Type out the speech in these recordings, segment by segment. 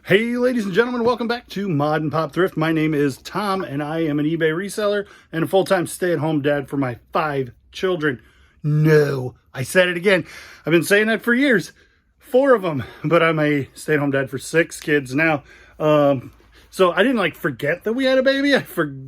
Hey ladies and gentlemen, welcome back to Mod and Pop Thrift. My name is Tom and I am an eBay reseller and a full-time stay-at-home dad for my 5 children. No, I said it again. I've been saying that for years, 4 of them, but I'm a stay-at-home dad for 6 kids now. So I didn't forget that we had a baby.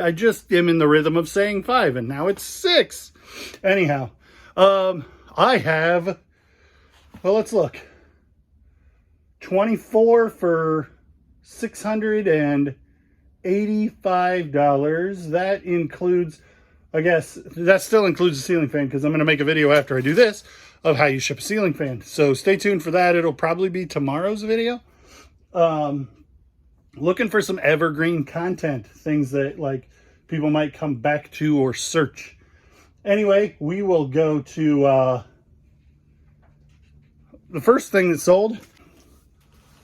I just am in the rhythm of saying 5 and now it's 6. Anyhow, I have, well, let's look. 24 for $685. That includes, I guess, that still includes the ceiling fan because I'm going to make a video after I do this of how you ship a ceiling fan. So stay tuned for that. It'll probably be tomorrow's video. Looking for some evergreen content, things that people might come back to or search. Anyway, we will go to the first thing that sold.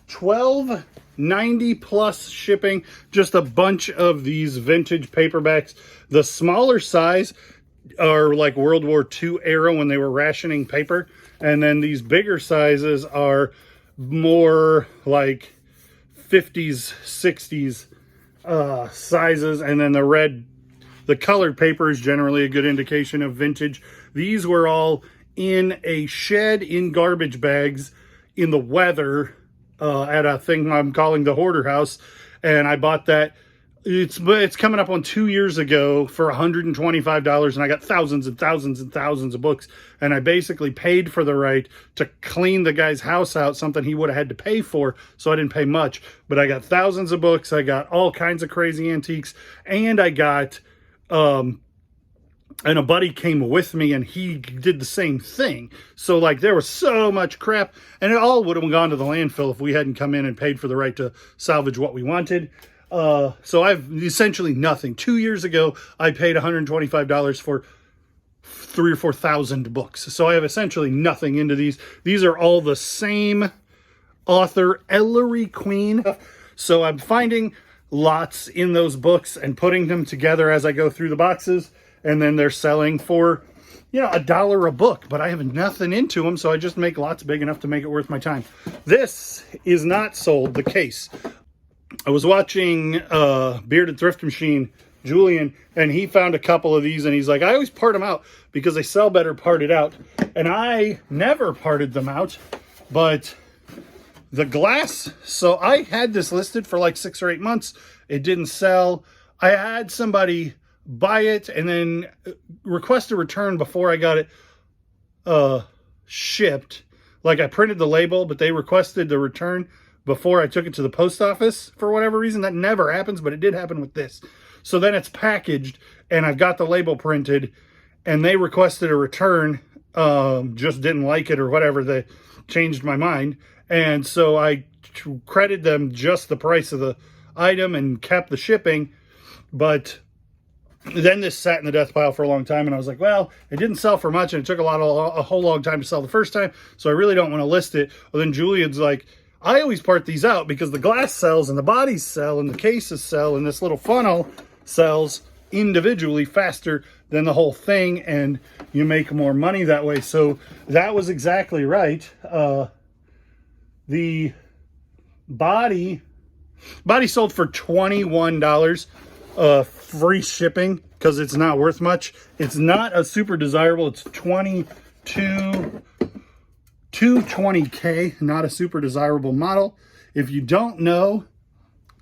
$12.90 plus shipping. Just a bunch of these vintage paperbacks. The smaller size are like World War II era when they were rationing paper, and then these bigger sizes are more like 50s, 60s sizes, and then the colored paper is generally a good indication of vintage. These were all in a shed in garbage bags in the weather at a thing I'm calling the Hoarder House, and I bought that. It's coming up on 2 years ago for $125, and I got thousands and thousands and thousands of books, and I basically paid for the right to clean the guy's house out, something he would have had to pay for, so I didn't pay much, but I got thousands of books, I got all kinds of crazy antiques, and I got and a buddy came with me and he did the same thing. So there was so much crap, and it all would have gone to the landfill if we hadn't come in and paid for the right to salvage what we wanted. So I've essentially nothing. 2 years ago, I paid $125 for 3,000 or 4,000 books. So I have essentially nothing into these. These are all the same author, Ellery Queen. So I'm finding lots in those books and putting them together as I go through the boxes. And then they're selling for, $1 a book, but I have nothing into them, so I just make lots big enough to make it worth my time. This is not sold, the case. I was watching Bearded Thrift Machine, Julian, and he found a couple of these, and he's like, I always part them out because they sell better parted out. And I never parted them out, but the glass, so I had this listed for 6 or 8 months. It didn't sell. I had somebody buy it and then request a return before I got it shipped. I printed the label, but they requested the return before I took it to the post office for whatever reason. That never happens, but it did happen with this. So then it's packaged and I've got the label printed and they requested a return, just didn't like it or whatever. They changed my mind. And so I credited them just the price of the item and kept the shipping. But then this sat in the death pile for a long time, and I was like, well, it didn't sell for much, and it took a whole long time to sell the first time, so I really don't want to list it. Well, then Julian's like, I always part these out because the glass sells, and the bodies sell, and the cases sell, and this little funnel sells individually faster than the whole thing, and you make more money that way. So that was exactly right. The body sold for $21. Free shipping because it's not worth much. It's not a super desirable. It's 220K, not a super desirable model. If you don't know,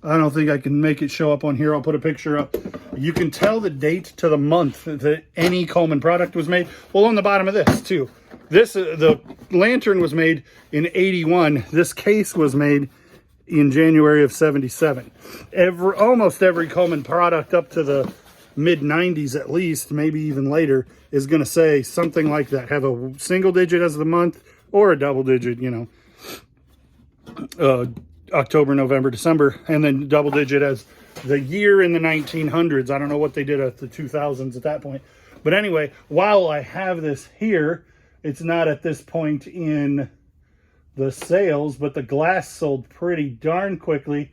I don't think I can make it show up on here. I'll put a picture up. You can tell the date to the month that any Coleman product was made. Well, on the bottom of this too. This the lantern was made in 81. This case was made in January of 77. Almost every Coleman product up to the mid-90s at least, maybe even later, is going to say something like that. Have a single digit as the month or a double digit, October, November, December, and then double digit as the year in the 1900s. I don't know what they did at the 2000s at that point. But anyway, while I have this here, it's not at this point in the sales, but the glass sold pretty darn quickly.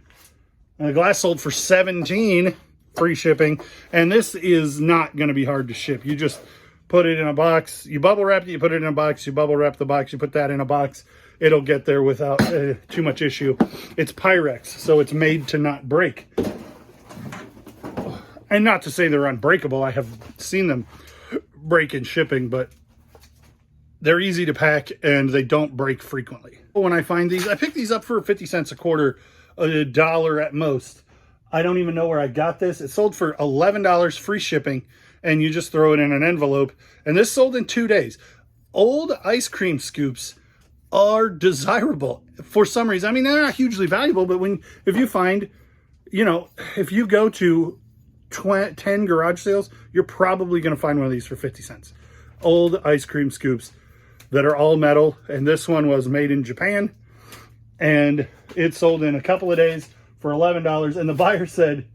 And the glass sold for $17, free shipping, and this is not going to be hard to ship. You just put it in a box, you bubble wrap it, you put it in a box, you bubble wrap the box, you put that in a box. it'll get there without too much issue. It's Pyrex, so it's made to not break. And not to say they're unbreakable. I have seen them break in shipping, but they're easy to pack and they don't break frequently. When I find these, I pick these up for 50 cents a quarter, $1 at most. I don't even know where I got this. It sold for $11 free shipping, and you just throw it in an envelope. And this sold in 2 days. Old ice cream scoops are desirable for some reason. I mean, they're not hugely valuable, but if you find, you know, if you go to 10 garage sales, you're probably going to find one of these for 50 cents. Old ice cream scoops that are all metal, and this one was made in Japan, and it sold in a couple of days for $11, and the buyer said,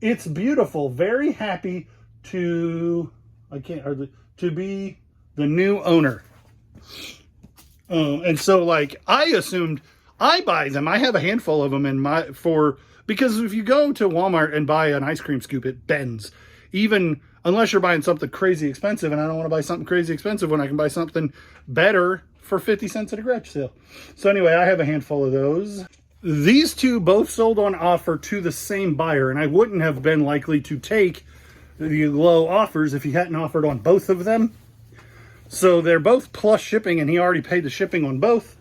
"It's beautiful, very happy to be the new owner." And so, like, I assumed I buy them. I have a handful of them because if you go to Walmart and buy an ice cream scoop, it bends. Even unless you're buying something crazy expensive, and I don't want to buy something crazy expensive when I can buy something better for 50 cents at a garage sale. So anyway, I have a handful of those. These two both sold on offer to the same buyer, and I wouldn't have been likely to take the low offers if he hadn't offered on both of them. So they're both plus shipping, and he already paid the shipping on both.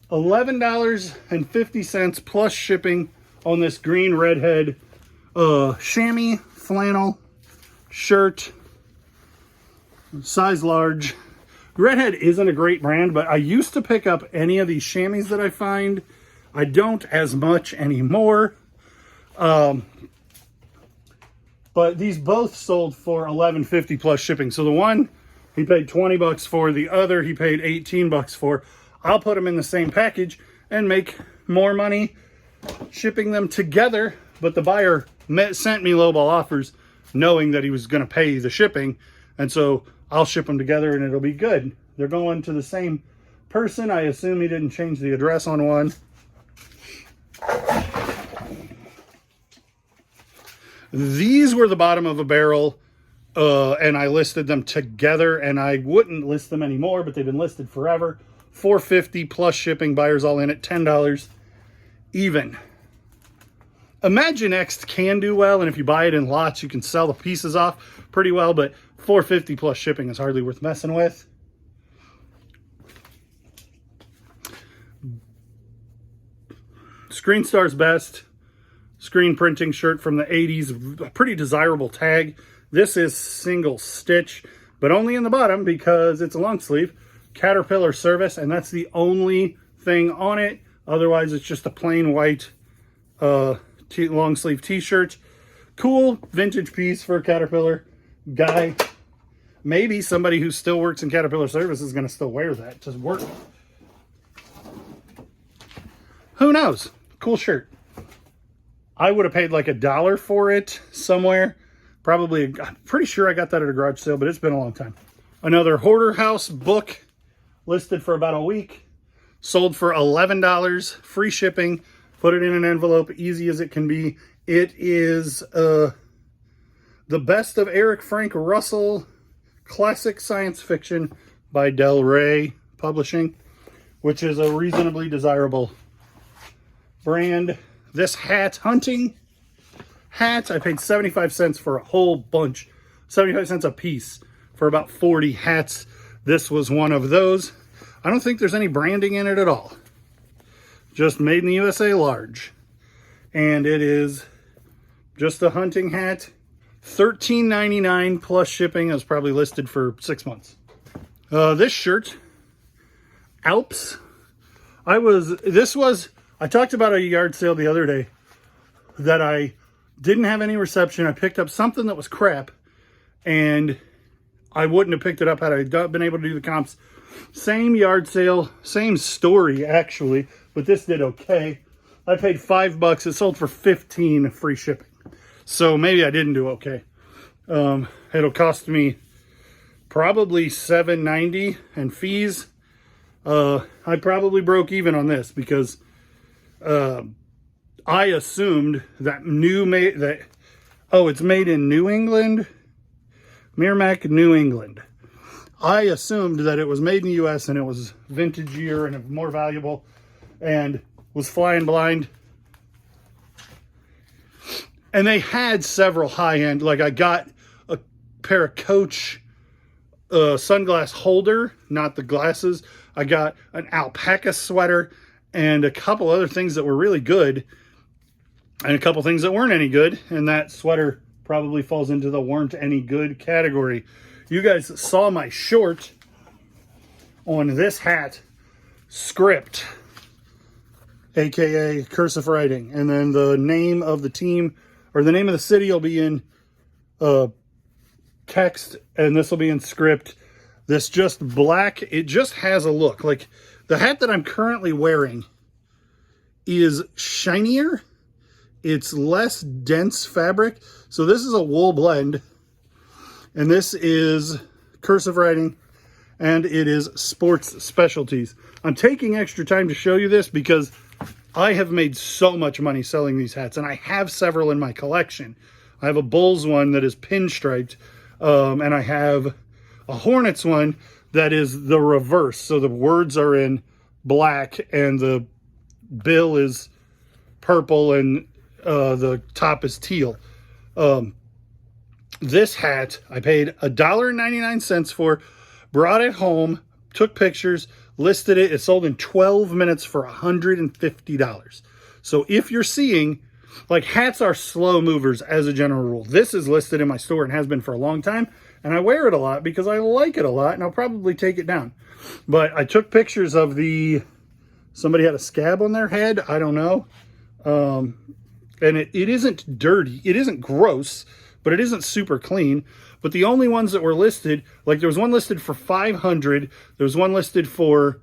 $11.50 plus shipping on this green redhead chamois flannel shirt, size large. Redhead isn't a great brand, but I used to pick up any of these chamois that I find. I don't as much anymore. But these both sold for $11.50 plus shipping. So the one he paid 20 bucks for, the other he paid 18 bucks for. I'll put them in the same package and make more money shipping them together. But the buyer sent me lowball offers knowing that he was going to pay the shipping. And so I'll ship them together and it'll be good. They're going to the same person. I assume he didn't change the address on one. These were the bottom of a barrel, and I listed them together, and I wouldn't list them anymore, but they've been listed forever. $4.50 plus shipping, buyers all in at $10 even. Imagine X can do well, and if you buy it in lots, you can sell the pieces off pretty well, but $4.50 plus shipping is hardly worth messing with. Screen Star's Best screen printing shirt from the 80s, a pretty desirable tag. This is single stitch, but only in the bottom because it's a long sleeve. Caterpillar service, and that's the only thing on it. Otherwise, it's just a plain white long sleeve t-shirt. Cool vintage piece for a Caterpillar guy. Maybe somebody who still works in Caterpillar service is going to still wear that to work. Who knows? Cool shirt. I would have paid like $1 for it somewhere. Probably, I'm pretty sure I got that at a garage sale, but it's been a long time. Another Hoarder House book listed for about a week. Sold for $11, free shipping. Put it in an envelope, easy as it can be. It is The Best of Eric Frank Russell, classic science fiction by Del Rey Publishing, which is a reasonably desirable brand. This hat, hunting hat, I paid 75 cents for a whole bunch. 75 cents a piece for about 40 hats. This was one of those. I don't think there's any branding in it at all. Just made in the USA large. And it is just a hunting hat. $13.99 plus shipping. It was probably listed for 6 months. This shirt, Alps. I talked about a yard sale the other day that I didn't have any reception. I picked up something that was crap, and I wouldn't have picked it up had I been able to do the comps. Same yard sale, same story actually, but this did okay. I paid $5. It sold for $15 free shipping. So maybe I didn't do okay. It'll cost me probably $7.90 and fees. I probably broke even on this because I assumed that it's made in New England, Merrimack, New England. I assumed that it was made in the US and it was vintage year and more valuable, and was flying blind. And they had several high-end, like I got a pair of Coach sunglass holder, not the glasses. I got an alpaca sweater and a couple other things that were really good and a couple things that weren't any good. And that sweater probably falls into the weren't any good category. You guys saw my short on this hat, script, aka cursive writing, and then the name of the team or the name of the city will be in text, and this will be in script. This just black, it just has a look. Like the hat that I'm currently wearing is shinier. It's less dense fabric. So this is a wool blend, and this is cursive writing, and it is sports specialties. I'm taking extra time to show you this because I have made so much money selling these hats, and I have several in my collection. I have a Bulls one that is pinstriped, and I have a Hornets one that is the reverse. So the words are in black and the bill is purple and the top is teal. This hat I paid $1.99 for, brought it home, took pictures, listed it. It sold in 12 minutes for $150. So if you're seeing, like, hats are slow movers as a general rule. This is listed in my store and has been for a long time. And I wear it a lot because I like it a lot, and I'll probably take it down. But I took pictures of somebody had a scab on their head. I don't know. And it isn't dirty. It isn't gross, but it isn't super clean. But the only ones that were listed, like there was one listed for $500. There was one listed for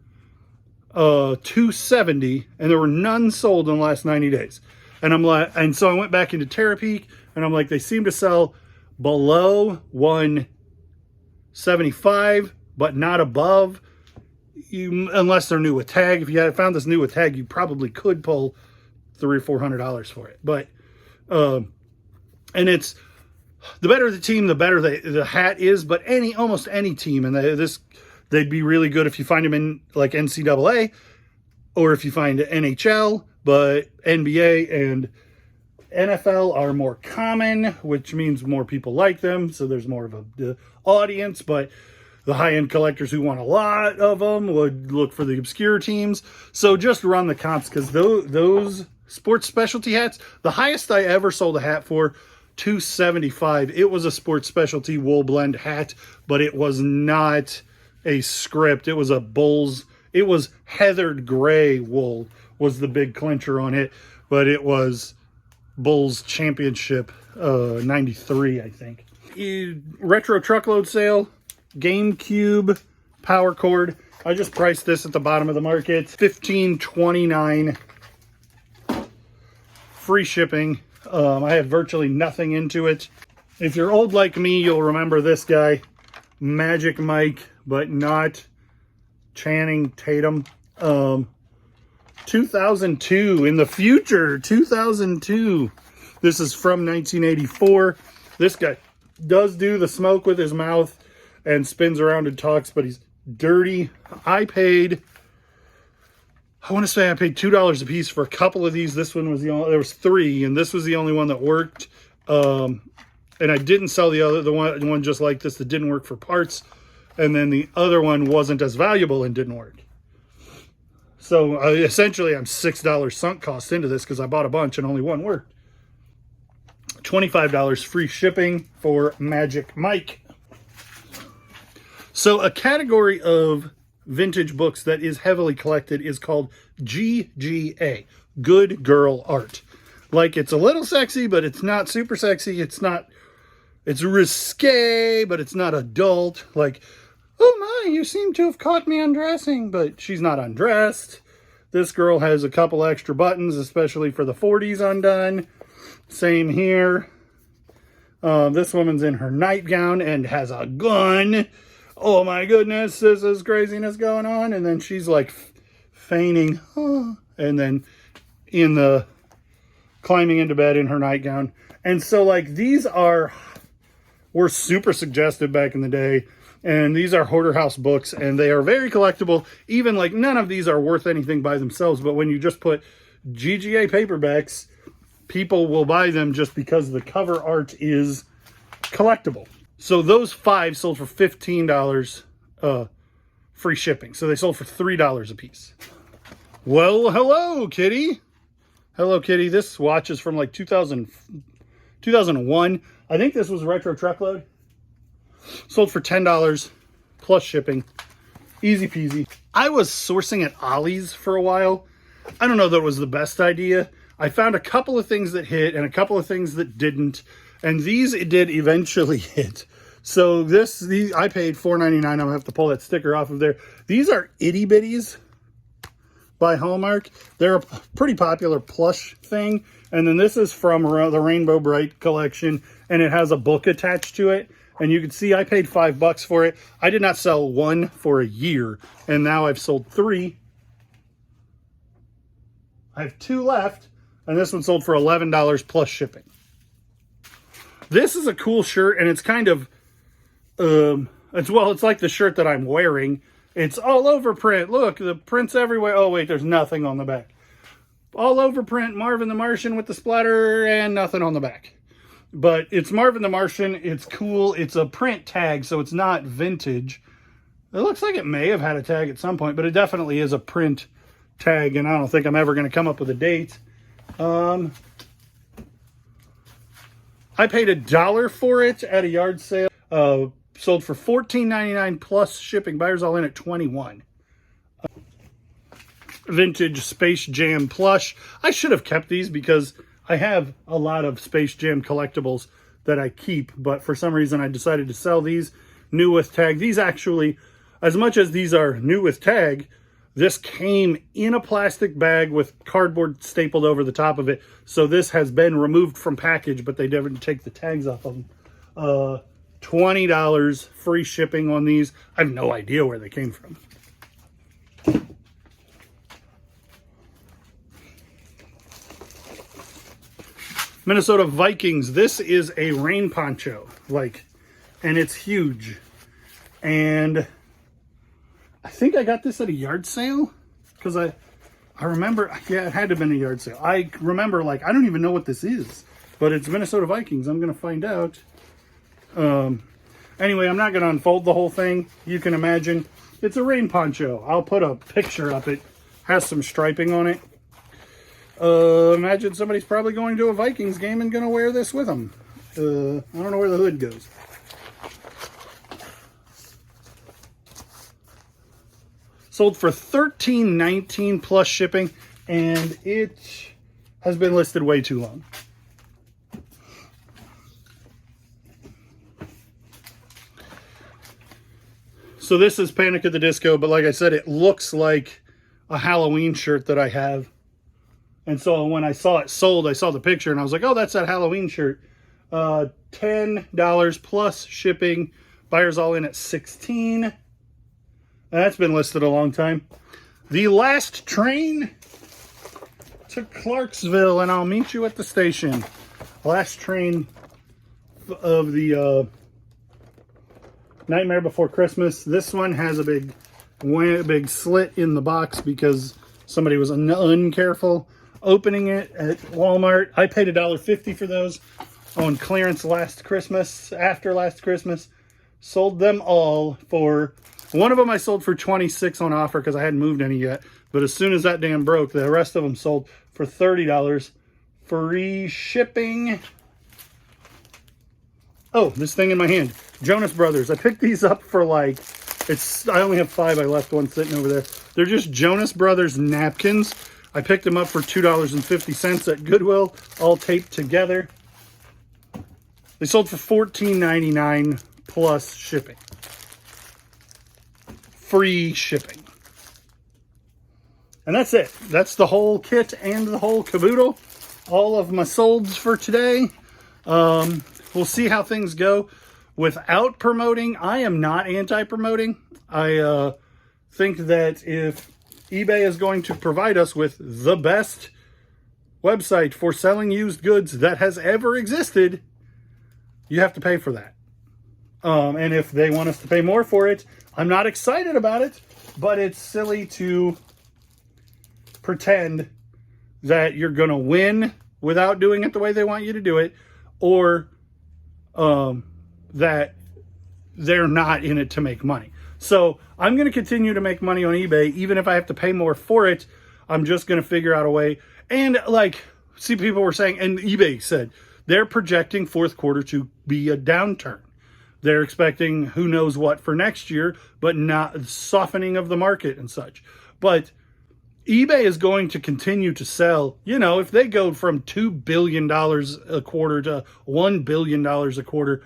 $270, and there were none sold in the last 90 days. And I'm like, and so I went back into Terapeak, and I'm like, they seem to sell below $175, but not above. Unless they're new with tag. If you had found this new with tag, you probably could pull $300 or $400 for it. But and it's the better the team, the better the hat is. But almost any team, and they'd be really good if you find them in like NCAA or if you find NHL. But NBA and NFL are more common, which means more people like them, so there's more of the audience. But the high-end collectors who want a lot of them would look for the obscure teams. So just run the comps, because those sports specialty hats, the highest I ever sold a hat for, $275. It was a sports specialty wool blend hat, but it was not a script. It was a Bulls. It was heathered gray wool was the big clincher on it, but it was Bulls championship 93, I think. Retro truckload sale, GameCube power cord. I just priced this at the bottom of the market, $15.29, free shipping. I had virtually nothing into it. If you're old like me, you'll remember this guy, Magic Mike, but not Channing Tatum. 2002, in the future, 2002. This is from 1984. This guy does do the smoke with his mouth and spins around and talks, but he's dirty. I want to say I paid $2 a piece for a couple of these. This one was the only, there was 3, and this was the only one that worked. And I didn't sell the one just like this that didn't work for parts. And then the other one wasn't as valuable and didn't work. So essentially I'm $6 sunk cost into this because I bought a bunch and only one worked. $25 free shipping for Magic Mike. So a category of vintage books that is heavily collected is called GGA, Good Girl Art. Like, it's a little sexy, but it's not super sexy. It's risque, but it's not adult. Like, oh my, you seem to have caught me undressing, but she's not undressed. This girl has a couple extra buttons, especially for the 40s undone. Same here. This woman's in her nightgown and has a gun. Oh my goodness, this is craziness going on. And then she's like feigning, and then climbing into bed in her nightgown. And so like these were super suggestive back in the day. And these are Hoarder House books, and they are very collectible. Even like none of these are worth anything by themselves, but when you just put GGA paperbacks, people will buy them just because the cover art is collectible. So those 5 sold for $15, free shipping. So they sold for $3 a piece. Well, hello, kitty. Hello, kitty. This watch is from like 2001. I think this was a retro truckload. Sold for $10 plus shipping. Easy peasy. I was sourcing at Ollie's for a while. I don't know that it was the best idea. I found a couple of things that hit and a couple of things that didn't. And these it did eventually hit. So these I paid $4.99. I'm gonna have to pull that sticker off of there. These are itty bitties by Hallmark. They're a pretty popular plush thing. And then this is from the Rainbow Bright collection, and it has a book attached to it. And you can see I paid $5 for it. I did not sell one for a year, and now I've sold 3. I have 2 left, and this one sold for $11 plus shipping. This is a cool shirt, and it's kind of, it's like the shirt that I'm wearing. It's all over print. Look, the print's everywhere. Oh, wait, there's nothing on the back. All over print, Marvin the Martian with the splatter, and nothing on the back. But it's Marvin the Martian. It's cool. It's a print tag, so it's not vintage. It looks like it may have had a tag at some point, but it definitely is a print tag, and I don't think I'm ever going to come up with a date. I paid $1 for it at a yard sale. Sold for $14.99 plus shipping. Buyers all in at $21. Vintage Space Jam plush. I should have kept these because I have a lot of Space Jam collectibles that I keep, but for some reason I decided to sell these. New with tag. These actually, as much as these are new with tag, this came in a plastic bag with cardboard stapled over the top of it. So this has been removed from package, but they didn't take the tags off of them. $20 free shipping on these. I have no idea where they came from. Minnesota Vikings. This is a rain poncho, and it's huge. And I think I got this at a yard sale because I remember, yeah, it had to have been a yard sale. I remember, I don't even know what this is, but it's Minnesota Vikings. I'm going to find out. Anyway, I'm not going to unfold the whole thing. You can imagine it's a rain poncho. I'll put a picture up. It has some striping on it. Imagine somebody's probably going to a Vikings game and going to wear this with them. I don't know where the hood goes. Sold for $13.19 plus shipping, and it has been listed way too long. So this is Panic at the Disco, but like I said, it looks like a Halloween shirt that I have. And so when I saw it sold, I saw the picture and I was like, oh, that's that Halloween shirt. $10 plus shipping. Buyers all in at $16. And that's been listed a long time. The last train to Clarksville, and I'll meet you at the station. Last train of the Nightmare Before Christmas. This one has a big slit in the box because somebody was uncareful opening it at Walmart. I paid $1.50 for those on clearance after last Christmas. Sold them all for, one of them I sold for $26 on offer because I hadn't moved any yet. But as soon as that damn broke, the rest of them sold for $30. Free shipping. Oh, this thing in my hand. Jonas Brothers. I picked these up for I only have 5. I left one sitting over there. They're just Jonas Brothers napkins. I picked them up for $2.50 at Goodwill, all taped together. They sold for $14.99 plus shipping. Free shipping. And that's it. That's the whole kit and the whole caboodle. All of my solds for today. We'll see how things go. Without promoting, I am not anti-promoting. I think that if eBay is going to provide us with the best website for selling used goods that has ever existed, you have to pay for that. And if they want us to pay more for it, I'm not excited about it, but it's silly to pretend that you're going to win without doing it the way they want you to do it, or that they're not in it to make money. So I'm going to continue to make money on eBay, even if I have to pay more for it. I'm just going to figure out a way. And like, see, people were saying, and eBay said, they're projecting fourth quarter to be a downturn. They're expecting who knows what for next year, but not softening of the market and such. But eBay is going to continue to sell. You know, if they go from $2 billion a quarter to $1 billion a quarter,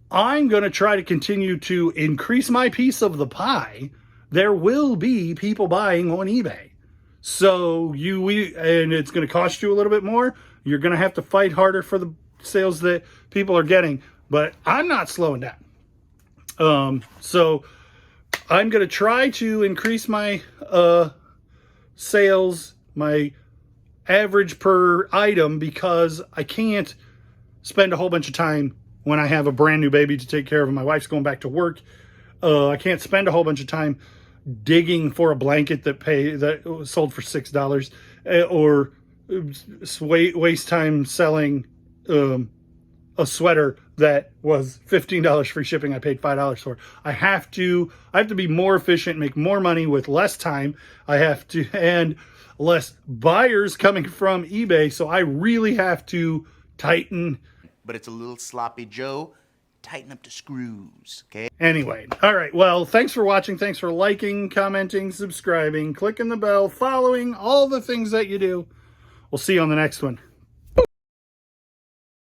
I'm going to try to continue to increase my piece of the pie. There will be people buying on eBay. So and it's going to cost you a little bit more. You're going to have to fight harder for the sales that people are getting. But I'm not slowing down. So I'm going to try to increase my sales, my average per item, because I can't spend a whole bunch of time when I have a brand new baby to take care of and my wife's going back to work. I can't spend a whole bunch of time digging for a blanket that was sold for $6, or waste time selling a sweater that was $15 free shipping. I paid $5 for. I have to be more efficient, make more money with less time. And less buyers coming from eBay. So I really have to tighten. But it's a little sloppy Joe. Tighten up the screws, okay? Anyway, all right. Well, thanks for watching. Thanks for liking, commenting, subscribing, clicking the bell, following, all the things that you do. We'll see you on the next one.